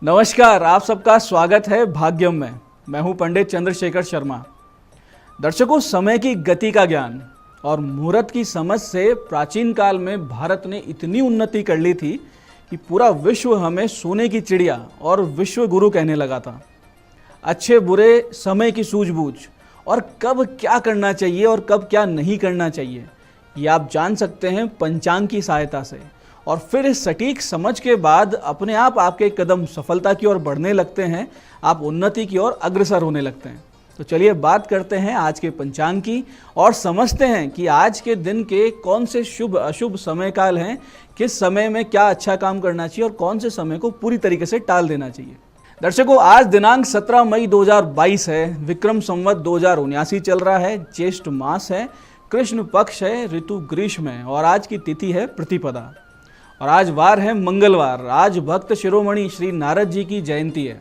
नमस्कार, आप सबका स्वागत है भाग्यम में। मैं हूं पंडित चंद्रशेखर शर्मा। दर्शकों, समय की गति का ज्ञान और मुहूर्त की समझ से प्राचीन काल में भारत ने इतनी उन्नति कर ली थी कि पूरा विश्व हमें सोने की चिड़िया और विश्व गुरु कहने लगा था। अच्छे बुरे समय की सूझबूझ और कब क्या करना चाहिए और कब क्या नहीं करना चाहिए, ये आप जान सकते हैं पंचांग की सहायता से। और फिर इस सटीक समझ के बाद अपने आप आपके कदम सफलता की ओर बढ़ने लगते हैं, आप उन्नति की ओर अग्रसर होने लगते हैं। तो चलिए बात करते हैं आज के पंचांग की और समझते हैं कि आज के दिन के कौन से शुभ अशुभ समय काल हैं, किस समय में क्या अच्छा काम करना चाहिए और कौन से समय को पूरी तरीके से टाल देना चाहिए। दर्शकों, आज दिनांक 17 मई 2022 है। विक्रम संवत 2079 चल रहा है। ज्येष्ठ मास है, कृष्ण पक्ष है, ऋतु ग्रीष्म है और आज की तिथि है प्रतिपदा और आज वार है मंगलवार। आज भक्त शिरोमणि श्री नारद जी की जयंती है।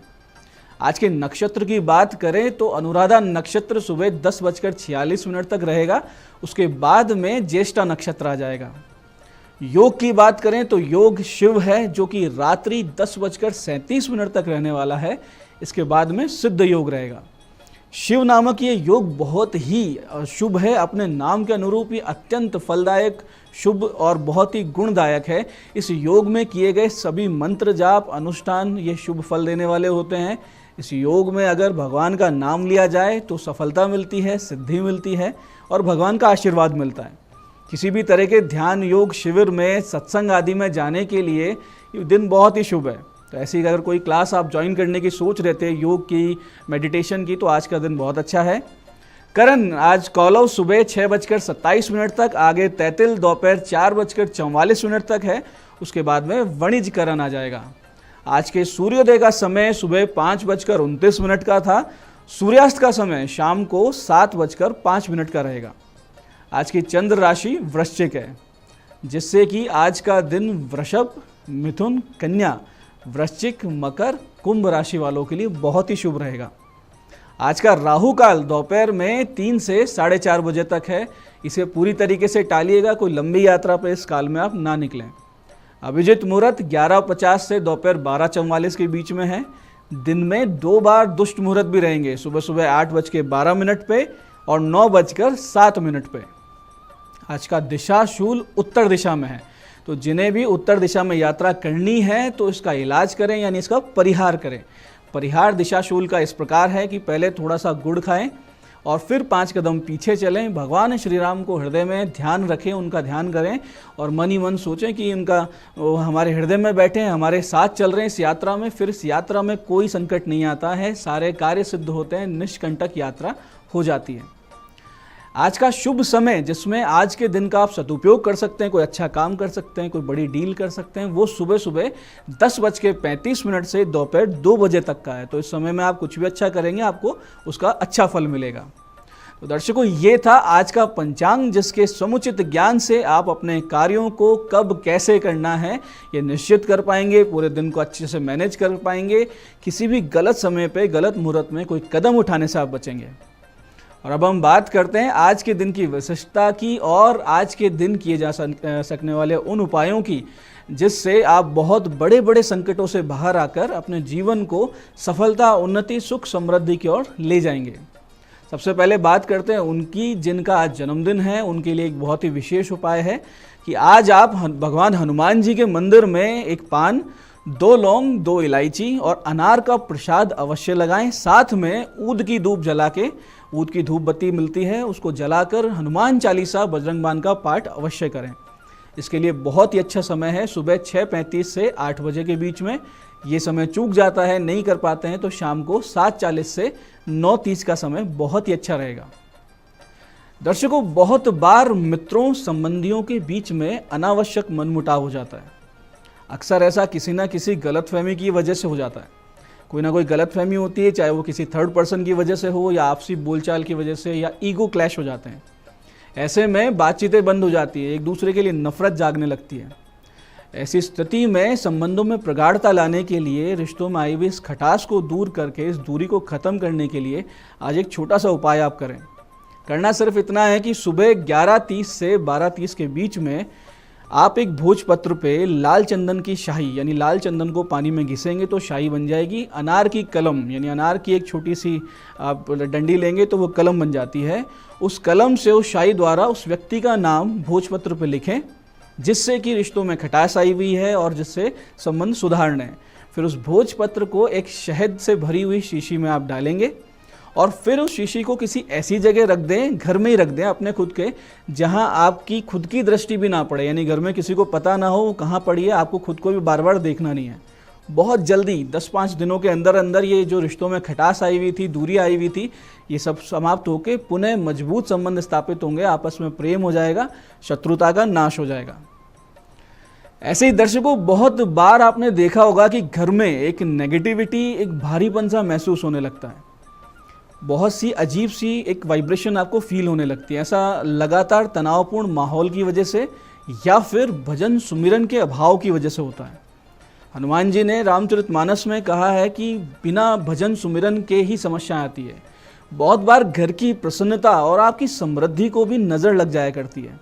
आज के नक्षत्र की बात करें तो अनुराधा नक्षत्र सुबह 10:46 तक रहेगा, उसके बाद में ज्येष्ठा नक्षत्र आ जाएगा। योग की बात करें तो योग शिव है, जो कि रात्रि 10:37 तक रहने वाला है। इसके बाद में सिद्ध योग रहेगा। शिव नामक ये योग बहुत ही शुभ है, अपने नाम के अनुरूप ही अत्यंत फलदायक, शुभ और बहुत ही गुणदायक है। इस योग में किए गए सभी मंत्र जाप अनुष्ठान ये शुभ फल देने वाले होते हैं। इस योग में अगर भगवान का नाम लिया जाए तो सफलता मिलती है, सिद्धि मिलती है और भगवान का आशीर्वाद मिलता है। किसी भी तरह के ध्यान योग शिविर में, सत्संग आदि में जाने के लिए ये दिन बहुत ही शुभ है। तो ऐसी अगर कोई क्लास आप ज्वाइन करने की सोच रहे थे, योग की, मेडिटेशन की, तो आज का दिन बहुत अच्छा है। करण आज कौलव सुबह 6:27 तक, आगे तैतिल दोपहर 4:44 तक है। उसके बाद में वणिज करण आ जाएगा। आज के सूर्योदय का समय सुबह 5:29 का था। सूर्यास्त का समय शाम को 7:05 का रहेगा। आज की चंद्र राशि वृश्चिक है, जिससे कि आज का दिन वृषभ, मिथुन, कन्या, वृश्चिक, मकर, कुंभ राशि वालों के लिए बहुत ही शुभ रहेगा। आज का राहु काल दोपहर में 3 से 4:30 बजे तक है। इसे पूरी तरीके से टालिएगा, कोई लंबी यात्रा पर इस काल में आप ना निकलें। अभिजित मुहूर्त 11:50 से दोपहर 12:44 के बीच में है। दिन में 2 बार दुष्ट मुहूर्त भी रहेंगे, सुबह सुबह 8:12 पे और 9:07 पे। आज का दिशा शूल उत्तर दिशा में है, तो जिन्हें भी उत्तर दिशा में यात्रा करनी है तो इसका इलाज करें, यानी इसका परिहार करें। परिहार दिशा शूल का इस प्रकार है कि पहले थोड़ा सा गुड़ खाएं और फिर 5 कदम पीछे चलें। भगवान श्री राम को हृदय में ध्यान रखें, उनका ध्यान करें और मन ही मन सोचें कि वो हमारे हृदय में बैठे हैं, हमारे साथ चल रहे हैं इस यात्रा में। फिर इस यात्रा में कोई संकट नहीं आता है, सारे कार्य सिद्ध होते हैं, निष्कंटक यात्रा हो जाती है। आज का शुभ समय जिसमें आज के दिन का आप सदुपयोग कर सकते हैं, कोई अच्छा काम कर सकते हैं, कोई बड़ी डील कर सकते हैं, वो सुबह सुबह 10:35 से दोपहर 2 बजे तक का है। तो इस समय में आप कुछ भी अच्छा करेंगे, आपको उसका अच्छा फल मिलेगा। तो दर्शकों, ये था आज का पंचांग, जिसके समुचित ज्ञान से आप अपने कार्यों को कब कैसे करना है ये निश्चित कर पाएंगे, पूरे दिन को अच्छे से मैनेज कर पाएंगे। किसी भी गलत समय पे, गलत मुहूर्त में कोई कदम उठाने से आप बचेंगे। और अब हम बात करते हैं आज के दिन की विशिष्टता की और आज के दिन किए जा सकने वाले उन उपायों की, जिससे आप बहुत बड़े बड़े संकटों से बाहर आकर अपने जीवन को सफलता, उन्नति, सुख, समृद्धि की ओर ले जाएंगे। सबसे पहले बात करते हैं उनकी जिनका आज जन्मदिन है। उनके लिए एक बहुत ही विशेष उपाय है कि आज आप भगवान हनुमान जी के मंदिर में एक पान, 2 लौंग, 2 इलायची और अनार का प्रसाद अवश्य लगाएं। साथ में ऊद की धूप जला के, ऊद की धूप बत्ती मिलती है, उसको जलाकर हनुमान चालीसा, बजरंग बाण का पाठ अवश्य करें। इसके लिए बहुत ही अच्छा समय है सुबह 6:35 से 8 बजे के बीच में। ये समय चूक जाता है, नहीं कर पाते हैं, तो शाम को 7:40 से 9:30 का समय बहुत ही अच्छा रहेगा। दर्शकों, बहुत बार मित्रों, संबंधियों के बीच में अनावश्यक मनमुटाव हो जाता है। अक्सर ऐसा किसी ना किसी गलतफहमी की वजह से हो जाता है। कोई ना कोई गलतफहमी होती है, चाहे वो किसी थर्ड पर्सन की वजह से हो या आपसी बोलचाल की वजह से, या ईगो क्लैश हो जाते हैं। ऐसे में बातचीतें बंद हो जाती है, एक दूसरे के लिए नफरत जागने लगती है। ऐसी स्थिति में संबंधों में प्रगाढ़ता लाने के लिए, रिश्तों में आई हुई इस खटास को दूर करके, इस दूरी को ख़त्म करने के लिए आज एक छोटा सा उपाय आप करें। करना सिर्फ इतना है कि सुबह 11:30 से 12:30 के बीच में आप एक भोजपत्र पे लाल चंदन की शाही यानी लाल चंदन को पानी में घिसेंगे तो शाही बन जाएगी। अनार की कलम यानी अनार की एक छोटी सी आप डंडी लेंगे तो वो कलम बन जाती है। उस कलम से उस शाही द्वारा उस व्यक्ति का नाम भोजपत्र पे लिखें जिससे कि रिश्तों में खटास आई हुई है और जिससे संबंध सुधारने हैं। फिर उस भोजपत्र को एक शहद से भरी हुई शीशी में आप डालेंगे और फिर उस शीशी को किसी ऐसी जगह रख दें, घर में ही रख दें अपने खुद के, जहां आपकी खुद की दृष्टि भी ना पड़े, यानी घर में किसी को पता ना हो कहाँ पड़ी है, आपको खुद को भी बार बार देखना नहीं है। बहुत जल्दी 10-5 दिनों के अंदर अंदर ये जो रिश्तों में खटास आई हुई थी, दूरी आई हुई थी, ये सब समाप्त होकर पुनः मजबूत संबंध स्थापित होंगे, आपस में प्रेम हो जाएगा, शत्रुता का नाश हो जाएगा। ऐसे ही दर्शकों, बहुत बार आपने देखा होगा कि घर में एक नेगेटिविटी, एक भारीपन सा महसूस होने लगता है, बहुत सी अजीब सी एक वाइब्रेशन आपको फील होने लगती है। ऐसा लगातार तनावपूर्ण माहौल की वजह से या फिर भजन सुमिरन के अभाव की वजह से होता है। हनुमान जी ने रामचरितमानस में कहा है कि बिना भजन सुमिरन के ही समस्या आती है। बहुत बार घर की प्रसन्नता और आपकी समृद्धि को भी नज़र लग जाया करती है।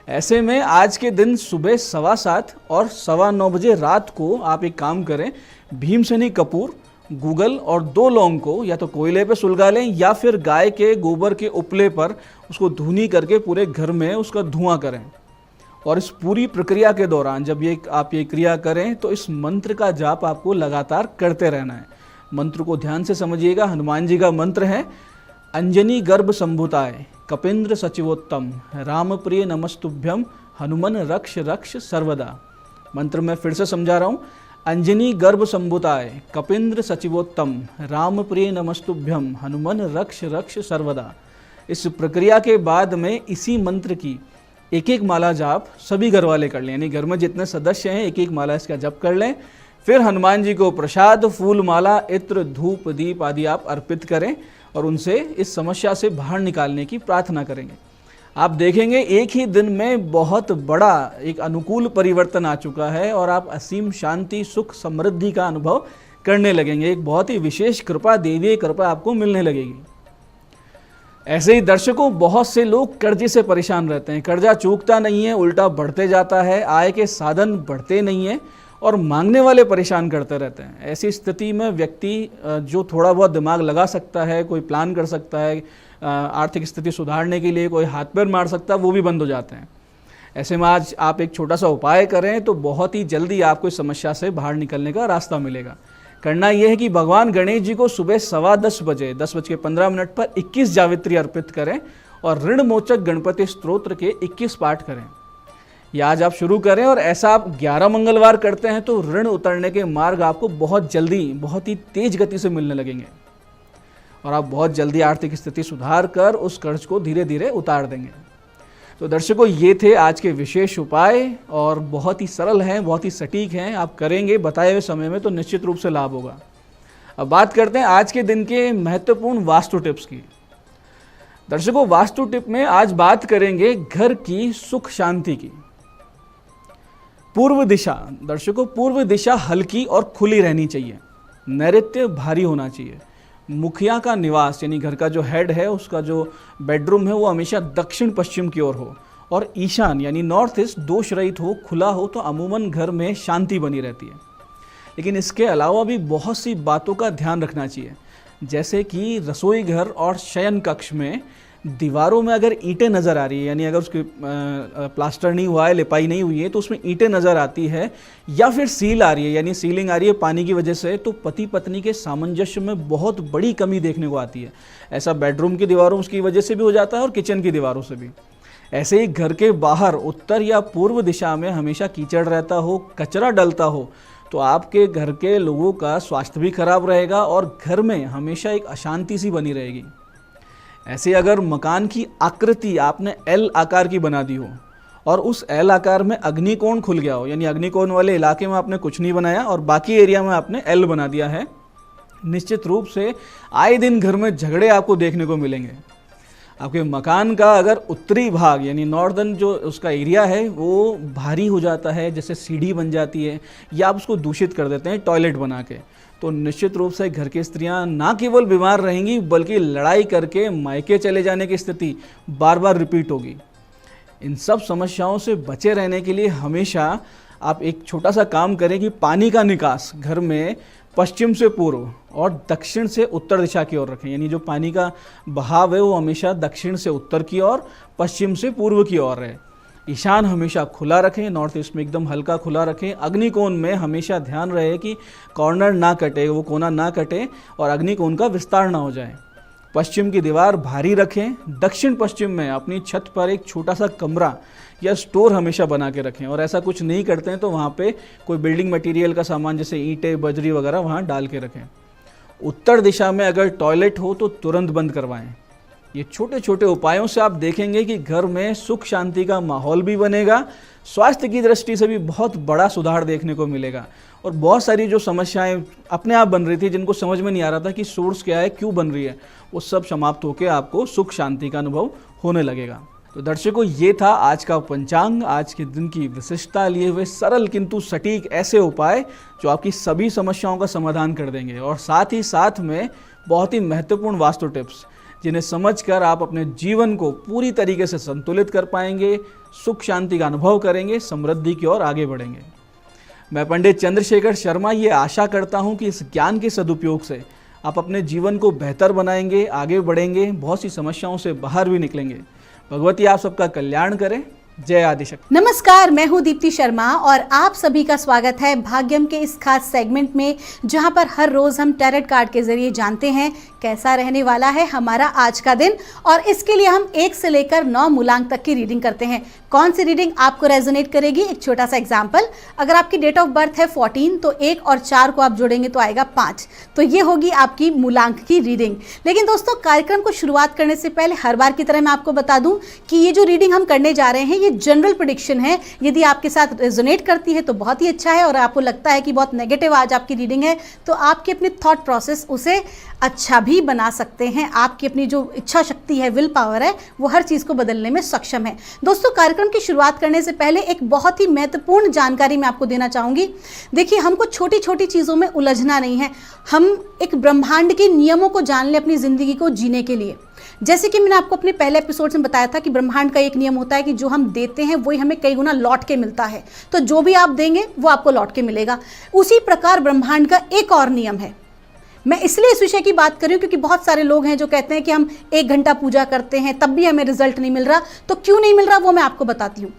ऐसे में आज के दिन सुबह 7:15 और 9:15 बजे रात को आप एक काम करें, भीमसेनी कपूर, गूगल और 2 लौंग को या तो कोयले पे सुलगा लें या फिर गाय के गोबर के उपले पर उसको धुनी करके पूरे घर में उसका धुआं करें। और इस पूरी प्रक्रिया के दौरान जब आप ये क्रिया करें तो इस मंत्र का जाप आपको लगातार करते रहना है। मंत्र को ध्यान से समझिएगा। हनुमान जी का मंत्र है, अंजनी गर्भ संभुताय कपिंद्र सचिवोत्तम राम प्रिय नमस्तुभ्यम हनुमन रक्ष रक्ष सर्वदा। मंत्र मैं फिर से समझा रहा हूँ, अंजनी गर्भ संभुताय कपिंद्र सचिवोत्तम राम प्रिय नमस्तुभ्यम हनुमन रक्ष रक्ष सर्वदा। इस प्रक्रिया के बाद में इसी मंत्र की एक माला जाप सभी घर वाले कर लें, यानी घर में जितने सदस्य हैं एक माला इसका जप कर लें। फिर हनुमान जी को प्रसाद, फूल माला, इत्र, धूप, दीप आदि आप अर्पित करें और उनसे इस समस्या से बाहर निकालने की प्रार्थना करेंगे। आप देखेंगे एक ही दिन में बहुत बड़ा एक अनुकूल परिवर्तन आ चुका है और आप असीम शांति, सुख, समृद्धि का अनुभव करने लगेंगे। एक बहुत ही विशेष कृपा, देवीय कृपा आपको मिलने लगेगी। ऐसे ही दर्शकों, बहुत से लोग कर्जे से परेशान रहते हैं। कर्जा चूकता नहीं है, उल्टा बढ़ते जाता है, आय के साधन बढ़ते नहीं हैं और मांगने वाले परेशान करते रहते हैं। ऐसी स्थिति में व्यक्ति जो थोड़ा बहुत दिमाग लगा सकता है, कोई प्लान कर सकता है, आर्थिक स्थिति सुधारने के लिए कोई हाथ पैर मार सकता है, वो भी बंद हो जाते हैं। ऐसे में आज आप एक छोटा सा उपाय करें तो बहुत ही जल्दी आपको इस समस्या से बाहर निकलने का रास्ता मिलेगा। करना यह है कि भगवान गणेश जी को सुबह 10:15 बजे 10:15 पर 21 जावित्री अर्पित करें और ऋण मोचक गणपति स्तोत्र के 21 पाठ करें। ये आज आप शुरू करें और ऐसा आप 11 मंगलवार करते हैं तो ऋण उतरने के मार्ग आपको बहुत जल्दी, बहुत ही तेज गति से मिलने लगेंगे और आप बहुत जल्दी आर्थिक स्थिति सुधार कर उस कर्ज को धीरे धीरे उतार देंगे। तो दर्शकों, ये थे आज के विशेष उपाय और बहुत ही सरल हैं, बहुत ही सटीक हैं। आप करेंगे बताए हुए समय में तो निश्चित रूप से लाभ होगा। अब बात करते हैं आज के दिन के महत्वपूर्ण वास्तु टिप्स की। दर्शकों, वास्तु टिप में आज बात करेंगे घर की सुख शांति की। पूर्व दिशा, दर्शकों पूर्व दिशा हल्की और खुली रहनी चाहिए। नैऋत्य भारी होना चाहिए। मुखिया का निवास यानी घर का जो हेड है उसका जो बेडरूम है वो हमेशा दक्षिण पश्चिम की ओर हो और ईशान यानी नॉर्थ ईस्ट दोष रहित हो, खुला हो तो अमूमन घर में शांति बनी रहती है। लेकिन इसके अलावा भी बहुत सी बातों का ध्यान रखना चाहिए, जैसे कि रसोई घर और शयन कक्ष में दीवारों में अगर ईंटें नज़र आ रही है, यानी अगर उसकी प्लास्टर नहीं हुआ है, लिपाई नहीं हुई है तो उसमें ईंटें नज़र आती है, या फिर सील आ रही है यानी सीलिंग आ रही है पानी की वजह से, तो पति पत्नी के सामंजस्य में बहुत बड़ी कमी देखने को आती है। ऐसा बेडरूम की दीवारों की वजह से भी हो जाता है और किचन की दीवारों से भी। ऐसे ही घर के बाहर उत्तर या पूर्व दिशा में हमेशा कीचड़ रहता हो, कचरा डलता हो तो आपके घर के लोगों का स्वास्थ्य भी खराब रहेगा और घर में हमेशा एक अशांति सी बनी रहेगी। ऐसे अगर मकान की आकृति आपने एल आकार की बना दी हो और उस एल आकार में अग्निकोण खुल गया हो, यानी अग्निकोण वाले इलाके में आपने कुछ नहीं बनाया और बाकी एरिया में आपने एल बना दिया है, निश्चित रूप से आए दिन घर में झगड़े आपको देखने को मिलेंगे। आपके मकान का अगर उत्तरी भाग यानी नॉर्दर्न जो उसका एरिया है वो भारी हो जाता है, जैसे सीढ़ी बन जाती है या आप उसको दूषित कर देते हैं टॉयलेट बना के, तो निश्चित रूप से घर की स्त्रियां ना केवल बीमार रहेंगी बल्कि लड़ाई करके मायके चले जाने की स्थिति बार बार रिपीट होगी। इन सब समस्याओं से बचे रहने के लिए हमेशा आप एक छोटा सा काम करें कि पानी का निकास घर में पश्चिम से पूर्व और दक्षिण से उत्तर दिशा की ओर रखें। यानी जो पानी का बहाव है वो हमेशा दक्षिण से उत्तर की ओर, पश्चिम से पूर्व की ओर है। ईशान हमेशा खुला रखें, नॉर्थ ईस्ट में एकदम हल्का खुला रखें। अग्निकोण में हमेशा ध्यान रहे कि कॉर्नर ना कटे, वो कोना ना कटे और अग्निकोण का विस्तार ना हो जाए। पश्चिम की दीवार भारी रखें। दक्षिण पश्चिम में अपनी छत पर एक छोटा सा कमरा या स्टोर हमेशा बना के रखें, और ऐसा कुछ नहीं करते हैं तो वहाँ पे कोई बिल्डिंग मटेरियल का सामान जैसे ईंटें, बजरी वगैरह वहाँ डाल के रखें। उत्तर दिशा में अगर टॉयलेट हो तो तुरंत बंद करवाएं। ये छोटे छोटे उपायों से आप देखेंगे कि घर में सुख शांति का माहौल भी बनेगा, स्वास्थ्य की दृष्टि से भी बहुत बड़ा सुधार देखने को मिलेगा, और बहुत सारी जो समस्याएं अपने आप बन रही थी जिनको समझ में नहीं आ रहा था कि सोर्स क्या है, क्यों बन रही है, वो सब समाप्त होकर आपको सुख शांति का अनुभव होने लगेगा। तो दर्शकों, ये था आज का पंचांग, आज के दिन की विशिष्टता लिए हुए सरल किंतु सटीक ऐसे उपाय जो आपकी सभी समस्याओं का समाधान कर देंगे, और साथ ही साथ में बहुत ही महत्वपूर्ण वास्तु टिप्स जिन्हें समझकर आप अपने जीवन को पूरी तरीके से संतुलित कर पाएंगे, सुख शांति का अनुभव करेंगे, समृद्धि की ओर आगे बढ़ेंगे। मैं पंडित चंद्रशेखर शर्मा ये आशा करता हूँ कि इस ज्ञान के सदुपयोग से आप अपने जीवन को बेहतर बनाएंगे, आगे बढ़ेंगे, बहुत सी समस्याओं से बाहर भी निकलेंगे। भगवती आप सबका कल्याण करे। जय आदिशक्ति। नमस्कार, मैं हूं दीप्ति शर्मा और आप सभी का स्वागत है भाग्यम के इस खास सेगमेंट में, जहां पर हर रोज हम टैरेट कार्ड के जरिए जानते हैं कैसा रहने वाला है हमारा आज का दिन। और इसके लिए हम 1 से लेकर 9 मूलांक तक की रीडिंग करते हैं। कौन सी रीडिंग आपको रेजोनेट करेगी? एक छोटा सा एग्जाम्पल, अगर आपकी डेट ऑफ बर्थ है 14 तो 1 और 4 को आप जोड़ेंगे तो आएगा 5। तो ये होगी आपकी मूलांक की रीडिंग। लेकिन दोस्तों, कार्यक्रम को शुरुआत करने से पहले हर बार की तरह मैं आपको बता दूं कि ये जो रीडिंग हम करने जा रहे हैं ये जनरल प्रेडिक्शन है। यदि आपके साथ रेजोनेट करती है तो बहुत ही अच्छा है, और आपको लगता है कि बहुत नेगेटिव आज आपकी रीडिंग है तो आपके अपने थॉट प्रोसेस उसे अच्छा भी बना सकते हैं। आपकी अपनी जो इच्छा शक्ति है, विल पावर है, वो हर चीज़ को बदलने में सक्षम है। दोस्तों, कार्यक्रम की शुरुआत करने से पहले एक बहुत ही महत्वपूर्ण जानकारी मैं आपको देना चाहूँगी। देखिए, हमको छोटी छोटी चीज़ों में उलझना नहीं है। हम एक ब्रह्मांड के नियमों को जान लें अपनी ज़िंदगी को जीने के लिए। जैसे कि मैंने आपको अपने पहले एपिसोड में बताया था कि ब्रह्मांड का एक नियम होता है कि जो हम देते हैं वही हमें कई गुना लौट के मिलता है। तो जो भी आप देंगे वो आपको लौट के मिलेगा। उसी प्रकार ब्रह्मांड का एक और नियम है। मैं इसलिए इस विषय की बात कर रही हूँ क्योंकि बहुत सारे लोग हैं जो कहते हैं कि हम 1 घंटा पूजा करते हैं तब भी हमें रिजल्ट नहीं मिल रहा। तो क्यों नहीं मिल रहा वो मैं आपको बताती हूँ।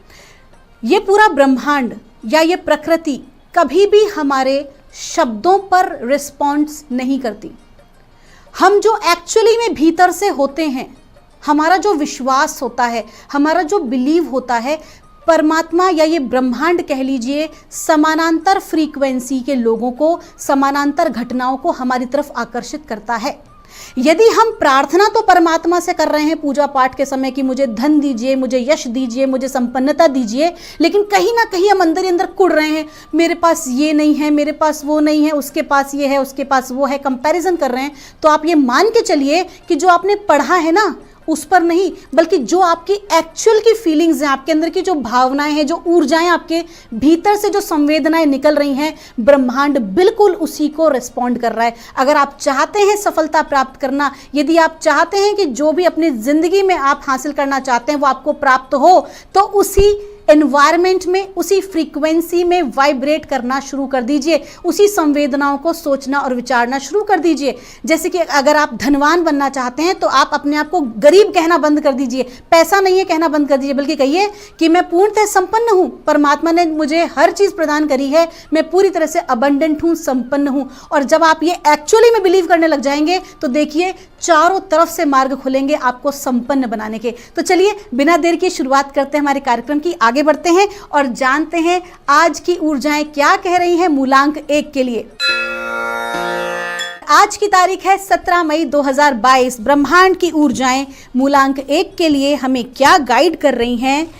ये पूरा ब्रह्मांड या ये प्रकृति कभी भी हमारे शब्दों पर रिस्पॉन्स नहीं करती। हम जो एक्चुअली में भीतर से होते हैं, हमारा जो विश्वास होता है, हमारा जो बिलीव होता है, परमात्मा या ये ब्रह्मांड कह लीजिए समानांतर फ्रीक्वेंसी के लोगों को, समानांतर घटनाओं को हमारी तरफ आकर्षित करता है। यदि हम प्रार्थना तो परमात्मा से कर रहे हैं पूजा पाठ के समय कि मुझे धन दीजिए, मुझे यश दीजिए, मुझे संपन्नता दीजिए, लेकिन कहीं ना कहीं हम अंदर ही अंदर कुढ़ रहे हैं, मेरे पास ये नहीं है, मेरे पास वो नहीं है, उसके पास ये है, उसके पास वो है, कंपैरिजन कर रहे हैं, तो आप ये मान के चलिए कि जो आपने पढ़ा है ना उस पर नहीं, बल्कि जो आपकी एक्चुअल की फीलिंग्स हैं, आपके अंदर की जो भावनाएं हैं, जो ऊर्जाएं आपके भीतर से जो संवेदनाएं निकल रही हैं, ब्रह्मांड बिल्कुल उसी को रिस्पॉन्ड कर रहा है। अगर आप चाहते हैं सफलता प्राप्त करना, यदि आप चाहते हैं कि जो भी अपनी जिंदगी में आप हासिल करना चाहते हैं वो आपको प्राप्त हो, तो उसी एनवायरनमेंट में, उसी फ्रीक्वेंसी में वाइब्रेट करना शुरू कर दीजिए, उसी संवेदनाओं को सोचना और विचारना शुरू कर दीजिए। जैसे कि अगर आप धनवान बनना चाहते हैं तो आप अपने आप को गरीब कहना बंद कर दीजिए, पैसा नहीं है कहना बंद कर दीजिए, बल्कि कहिए कि मैं पूर्णतः संपन्न हूँ, परमात्मा ने मुझे हर चीज़ प्रदान करी है, मैं पूरी तरह से अबंडेंट हूँ, संपन्न हूँ। और जब आप ये एक्चुअली में बिलीव करने लग जाएंगे तो देखिए चारों तरफ से मार्ग खुलेंगे आपको संपन्न बनाने के। तो चलिए बिना देर की शुरुआत करते हैं हमारे कार्यक्रम की, आगे बढ़ते हैं और जानते हैं आज की ऊर्जाएं क्या कह रही हैं मूलांक 1 के लिए। आज की तारीख है 17 मई 2022। ब्रह्मांड की ऊर्जाएं मूलांक 1 के लिए हमें क्या गाइड कर रही हैं,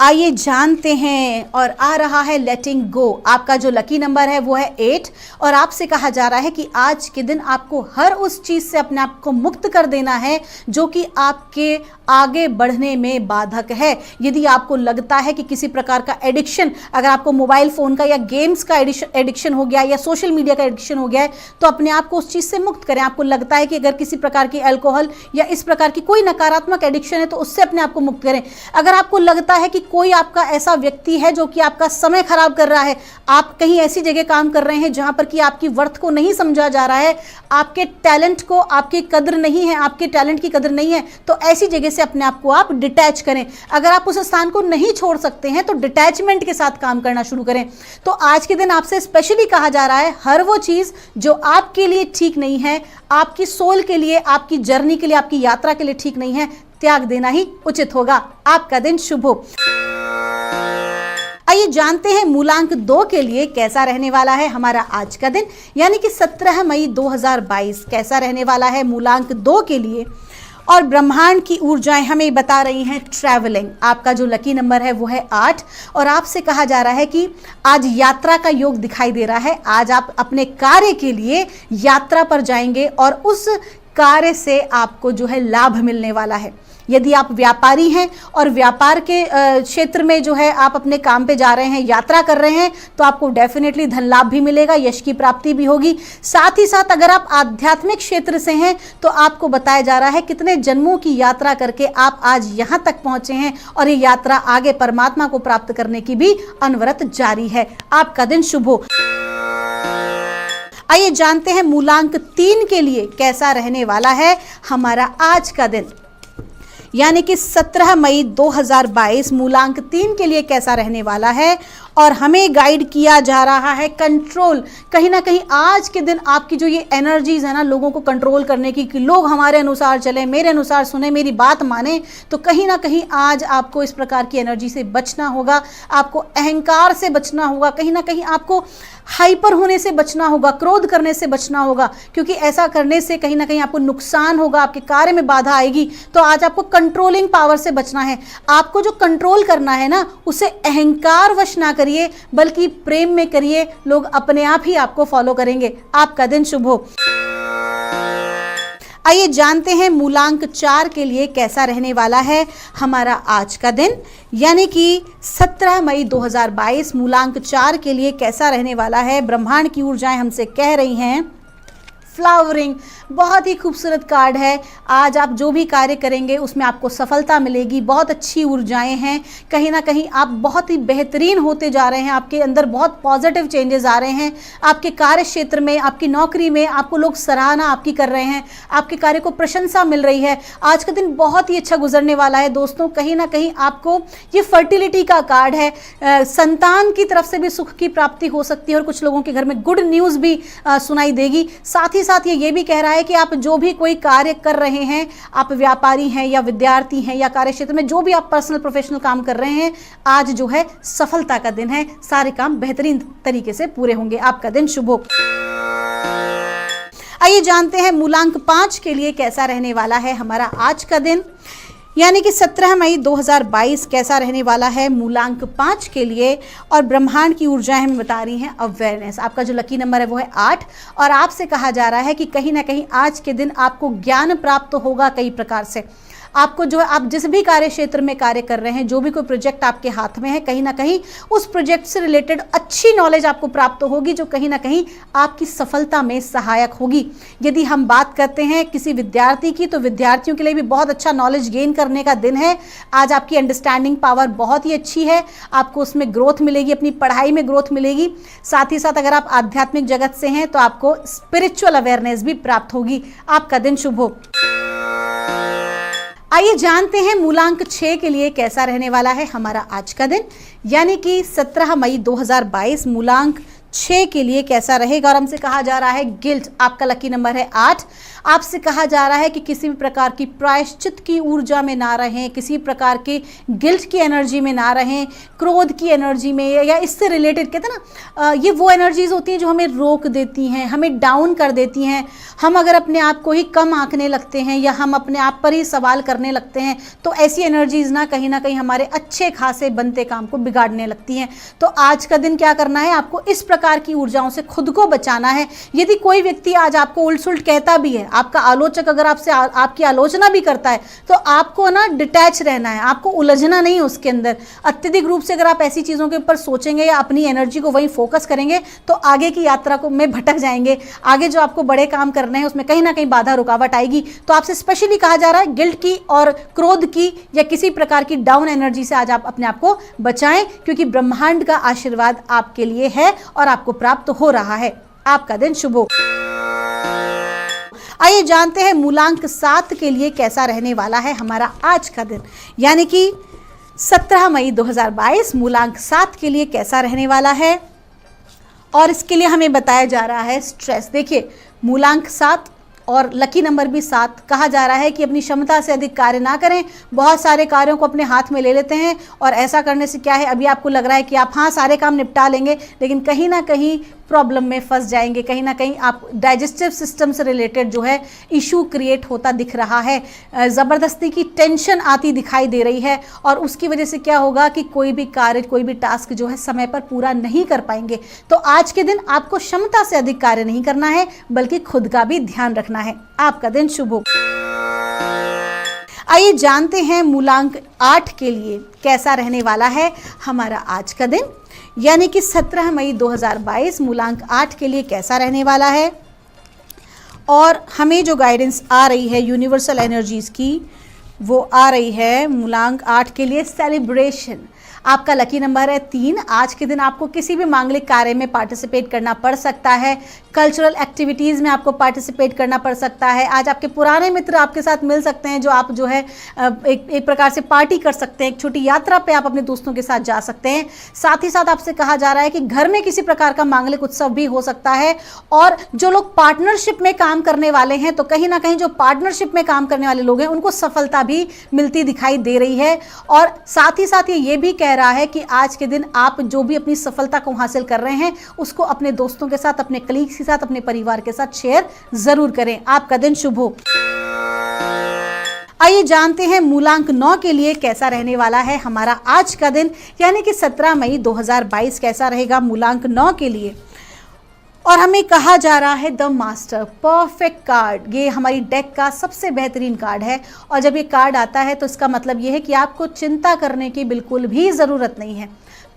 आइए जानते हैं। और आ रहा है लेटिंग गो। आपका जो लकी नंबर है वो है 8 और आपसे कहा जा रहा है कि आज के दिन आपको हर उस चीज़ से अपने आप को मुक्त कर देना है जो कि आपके आगे बढ़ने में बाधक है। यदि आपको लगता है कि किसी प्रकार का एडिक्शन, अगर आपको मोबाइल फोन का या गेम्स का एडिक्शन हो गया या सोशल मीडिया का एडिक्शन हो गया है, तो अपने आप को उस चीज से मुक्त करें। आपको लगता है कि अगर किसी प्रकार की अल्कोहल या इस प्रकार की कोई नकारात्मक एडिक्शन है तो उससे अपने आप को मुक्त करें। अगर आपको लगता है कि कोई आपका ऐसा व्यक्ति है जो कि आपका समय खराब कर रहा है, आप कहीं ऐसी जगह काम कर रहे हैं जहां पर कि आपकी वर्थ को नहीं समझा जा रहा है, आपके टैलेंट को आपकी कदर नहीं है, आपके टैलेंट की कदर नहीं है, तो ऐसी जगह से अपने आप को आप डिटैच करें। अगर आप उस स्थान को नहीं छोड़ सकते हैं तो डिटैचमेंट के साथ काम करना शुरू करें। तो आज के दिन आपसे स्पेशली कहा जा रहा है, हर वो चीज जो आपके लिए ठीक नहीं है, आपकी सोल के लिए, आपकी जर्नी के लिए, आपकी यात्रा के लिए ठीक नहीं है, त्याग देना ही उचित होगा। आपका दिन शुभ हो। आइए जानते हैं मूलांक 2 के लिए कैसा रहने वाला है हमारा आज का दिन, यानी कि 17 मई 2022 कैसा रहने वाला है मूलांक 2 के लिए। और ब्रह्मांड की ऊर्जाएं हमें बता रही हैं ट्रैवलिंग। आपका जो लकी नंबर है वो है 8 और आपसे कहा जा रहा है कि आज यात्रा का योग दिखाई दे रहा है। आज आप अपने कार्य के लिए यात्रा पर जाएंगे और उस कार्य से आपको जो है लाभ मिलने वाला है। यदि आप व्यापारी हैं और व्यापार के क्षेत्र में जो है आप अपने काम पे जा रहे हैं, यात्रा कर रहे हैं, तो आपको डेफिनेटली धन लाभ भी मिलेगा, यश की प्राप्ति भी होगी। साथ ही साथ अगर आप आध्यात्मिक क्षेत्र से हैं तो आपको बताया जा रहा है कितने जन्मों की यात्रा करके आप आज यहाँ तक पहुँचे हैं और ये यात्रा आगे परमात्मा को प्राप्त करने की भी अनवरत जारी है। आपका दिन शुभ हो। आइए जानते हैं मूलांक 3 के लिए कैसा रहने वाला है हमारा आज का दिन, यानी कि 17 मई 2022 मूलांक 3 के लिए कैसा रहने वाला है। और हमें गाइड किया जा रहा है कंट्रोल। कहीं ना कहीं आज के दिन आपकी जो ये एनर्जीज है ना, लोगों को कंट्रोल करने की, कि लोग हमारे अनुसार चले, मेरे अनुसार सुने, मेरी बात माने, तो कहीं ना कहीं आज आपको इस प्रकार की एनर्जी से बचना होगा। आपको अहंकार से बचना होगा, कहीं ना कहीं आपको हाइपर होने से बचना होगा, क्रोध करने से बचना होगा, क्योंकि ऐसा करने से कहीं ना कहीं आपको नुकसान होगा, आपके कार्य में बाधा आएगी। तो आज आपको कंट्रोलिंग पावर से बचना है। आपको जो कंट्रोल करना है ना, उसे अहंकार वश ना करिए, बल्कि प्रेम में करिए। लोग अपने आप ही आपको फॉलो करेंगे। आपका दिन शुभ हो। आइए जानते हैं मूलांक 4 के लिए कैसा रहने वाला है हमारा आज का दिन, यानी कि 17 मई 2022 मूलांक 4 के लिए कैसा रहने वाला है। ब्रह्मांड की ऊर्जाएं हमसे कह रही हैं फ्लावरिंग। बहुत ही खूबसूरत कार्ड है। आज आप जो भी कार्य करेंगे उसमें आपको सफलता मिलेगी। बहुत अच्छी ऊर्जाएं हैं। कहीं ना कहीं आप बहुत ही बेहतरीन होते जा रहे हैं। आपके अंदर बहुत पॉजिटिव चेंजेस आ रहे हैं। आपके कार्य क्षेत्र में, आपकी नौकरी में आपको लोग सराहना आपकी कर रहे हैं। आपके कार्य को प्रशंसा मिल रही है। आज का दिन बहुत ही अच्छा गुजरने वाला है दोस्तों। कहीं ना कहीं आपको ये फर्टिलिटी का कार्ड है। संतान की तरफ से भी सुख की प्राप्ति हो सकती है और कुछ लोगों के घर में गुड न्यूज़ भी सुनाई देगी। साथ ही साथ ये भी कह रहा है कि आप जो भी कोई कार्य कर रहे हैं, आप व्यापारी हैं या विद्यार्थी हैं या कार्य क्षेत्र में जो भी आप पर्सनल प्रोफेशनल काम कर रहे हैं, आज जो है सफलता का दिन है। सारे काम बेहतरीन तरीके से पूरे होंगे। आपका दिन शुभ हो। आइए जानते हैं मूलांक 5 के लिए कैसा रहने वाला है हमारा आज का दिन, यानी कि 17 मई 2022 कैसा रहने वाला है मूलांक 5 के लिए। और ब्रह्मांड की ऊर्जाएं हमें बता रही हैं अवेयरनेस। आपका जो लकी नंबर है वो है 8 और आपसे कहा जा रहा है कि कहीं ना कहीं आज के दिन आपको ज्ञान प्राप्त होगा कई प्रकार से। आपको जो है, आप जिस भी कार्य क्षेत्र में कार्य कर रहे हैं, जो भी कोई प्रोजेक्ट आपके हाथ में है, कहीं ना कहीं उस प्रोजेक्ट से रिलेटेड अच्छी नॉलेज आपको प्राप्त होगी, जो कहीं ना कहीं आपकी सफलता में सहायक होगी। यदि हम बात करते हैं किसी विद्यार्थी की, तो विद्यार्थियों के लिए भी बहुत अच्छा नॉलेज गेन करने का दिन है। आज आपकी अंडरस्टैंडिंग पावर बहुत ही अच्छी है। आपको उसमें ग्रोथ मिलेगी, अपनी पढ़ाई में ग्रोथ मिलेगी। साथ ही साथ अगर आप आध्यात्मिक जगत से हैं तो आपको स्पिरिचुअल अवेयरनेस भी प्राप्त होगी। आपका दिन शुभ हो। आइए जानते हैं मूलांक 6 के लिए कैसा रहने वाला है हमारा आज का दिन, यानी कि 17 मई 2022 मूलांक 6 के लिए कैसा रहेगा। और हमसे कहा जा रहा है गिल्ट। आपका लकी नंबर है 8। आपसे कहा जा रहा है कि किसी भी प्रकार की प्रायश्चित की ऊर्जा में ना रहें, किसी प्रकार के गिल्ट की एनर्जी में ना रहें, क्रोध की एनर्जी में, या इससे रिलेटेड कहते हैं ना, ये वो एनर्जीज होती हैं जो हमें रोक देती हैं, हमें डाउन कर देती हैं। हम अगर अपने आप को ही कम आंकने लगते हैं या हम अपने आप पर ही सवाल करने लगते हैं, तो ऐसी एनर्जीज ना कहीं हमारे अच्छे खासे बनते काम को बिगाड़ने लगती हैं। तो आज का दिन क्या करना है, आपको इस प्रकार प्रकार की ऊर्जाओं से खुद को बचाना है। यदि कोई व्यक्ति आज आपको उल्ट सुल्ट कहता भी है, आपका आलोचक अगर आपसे आपकी आलोचना भी करता है, तो आपको ना डिटैच रहना है, आपको उलझना नहीं उसके अंदर। अत्यधिक रूप से अगर आप ऐसी चीज़ों के ऊपर सोचेंगे या अपनी एनर्जी को वहीं फोकस करेंगे तो आगे की यात्रा को में भटक जाएंगे। आगे जो आपको बड़े काम करने हैं उसमें कहीं ना कहीं बाधा रुकावट आएगी। तो आपसे स्पेशली कहा जा रहा है गिल्ट की और क्रोध की या किसी प्रकार की डाउन एनर्जी से आज आप अपने आप को बचाएं, क्योंकि ब्रह्मांड का आशीर्वाद आपके लिए है और आपको प्राप्त हो रहा है। आपका दिन शुभ हो। आइए जानते हैं मूलांक 7 के लिए कैसा रहने वाला है हमारा आज का दिन, यानी कि 17 मई 2022 मूलांक 7 के लिए कैसा रहने वाला है। और इसके लिए हमें बताया जा रहा है स्ट्रेस। देखिए, मूलांक 7 और लकी नंबर भी 7, कहा जा रहा है कि अपनी क्षमता से अधिक कार्य ना करें। बहुत सारे कार्यों को अपने हाथ में ले लेते हैं और ऐसा करने से क्या है, अभी आपको लग रहा है कि आप हाँ सारे काम निपटा लेंगे, लेकिन कहीं ना कहीं प्रॉब्लम में फंस जाएंगे। कहीं ना कहीं आप डाइजेस्टिव सिस्टम से रिलेटेड जो है इशू क्रिएट होता दिख रहा है। ज़बरदस्ती की टेंशन आती दिखाई दे रही है और उसकी वजह से क्या होगा कि कोई भी कार्य, कोई भी टास्क जो है समय पर पूरा नहीं कर पाएंगे। तो आज के दिन आपको क्षमता से अधिक कार्य नहीं करना है, बल्कि खुद का भी ध्यान रखना है। आपका दिन शुभ हो। आइए जानते हैं मूलांक 8 के लिए कैसा रहने वाला है हमारा आज का दिन, यानी कि 17 मई 2022 मूलांक 8 के लिए कैसा रहने वाला है। और हमें जो गाइडेंस आ रही है यूनिवर्सल एनर्जीज की, वो आ रही है मूलांक 8 के लिए सेलिब्रेशन। आपका लकी नंबर है 3। आज के दिन आपको किसी भी मांगलिक कार्य में पार्टिसिपेट करना पड़ सकता है। कल्चरल एक्टिविटीज़ में आपको पार्टिसिपेट करना पड़ सकता है। आज आपके पुराने मित्र आपके साथ मिल सकते हैं, जो आप जो है एक प्रकार से पार्टी कर सकते हैं। एक छोटी यात्रा पे आप अपने दोस्तों के साथ जा सकते हैं। साथ ही साथ आपसे कहा जा रहा है कि घर में किसी प्रकार का मांगलिक उत्सव भी हो सकता है। और जो लोग पार्टनरशिप में काम करने वाले हैं, तो कहीं ना कहीं जो पार्टनरशिप में काम करने वाले लोग हैं उनको सफलता भी मिलती दिखाई दे रही है। और साथ ही साथ ये भी कह रहा है कि आज के दिन आप जो भी अपनी सफलता को हासिल कर रहे हैं उसको अपने दोस्तों के साथ, अपने कलीग्स के साथ, अपने परिवार के साथ शेयर जरूर करें। आपका दिन शुभ हो। आइए जानते हैं मूलांक 9 के लिए कैसा रहने वाला है हमारा आज का दिन, यानी कि 17 मई 2022 कैसा रहेगा मूलांक 9 के लिए। और हमें कहा जा रहा है द मास्टर, परफेक्ट कार्ड। ये हमारी डेक का सबसे बेहतरीन कार्ड है और जब ये कार्ड आता है तो इसका मतलब ये है कि आपको चिंता करने की बिल्कुल भी ज़रूरत नहीं है।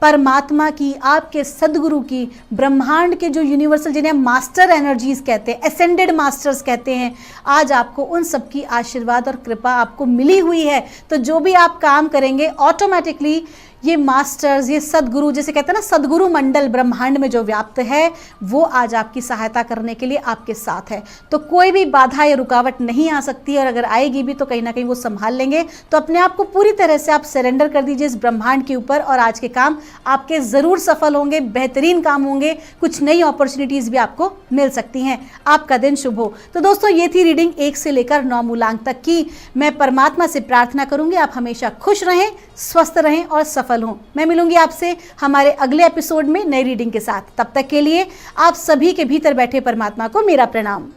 परमात्मा की, आपके सदगुरु की, ब्रह्मांड के जो यूनिवर्सल, जिन्हें मास्टर एनर्जीज कहते हैं, एसेंडेड मास्टर्स कहते हैं, आज आपको उन सब की आशीर्वाद और कृपा आपको मिली हुई है। तो जो भी आप काम करेंगे ऑटोमेटिकली ये मास्टर्स, ये सदगुरु, जैसे कहते हैं ना सदगुरु मंडल ब्रह्मांड में जो व्याप्त है, वो आज आपकी सहायता करने के लिए आपके साथ है। तो कोई भी बाधा या रुकावट नहीं आ सकती, और अगर आएगी भी तो कहीं ना कहीं वो संभाल लेंगे। तो अपने आप को पूरी तरह से आप सरेंडर कर दीजिए इस ब्रह्मांड के ऊपर और आज के काम आपके ज़रूर सफल होंगे, बेहतरीन काम होंगे, कुछ नई अपॉर्चुनिटीज़ भी आपको मिल सकती हैं। आपका दिन शुभ हो। तो दोस्तों, ये थी रीडिंग 1 से लेकर 9 मूलांक तक की। मैं परमात्मा से प्रार्थना करूंगी आप हमेशा खुश रहें, स्वस्थ रहें और सफल हों। मैं मिलूंगी आपसे हमारे अगले एपिसोड में नई रीडिंग के साथ। तब तक के लिए आप सभी के भीतर बैठे परमात्मा को मेरा प्रणाम।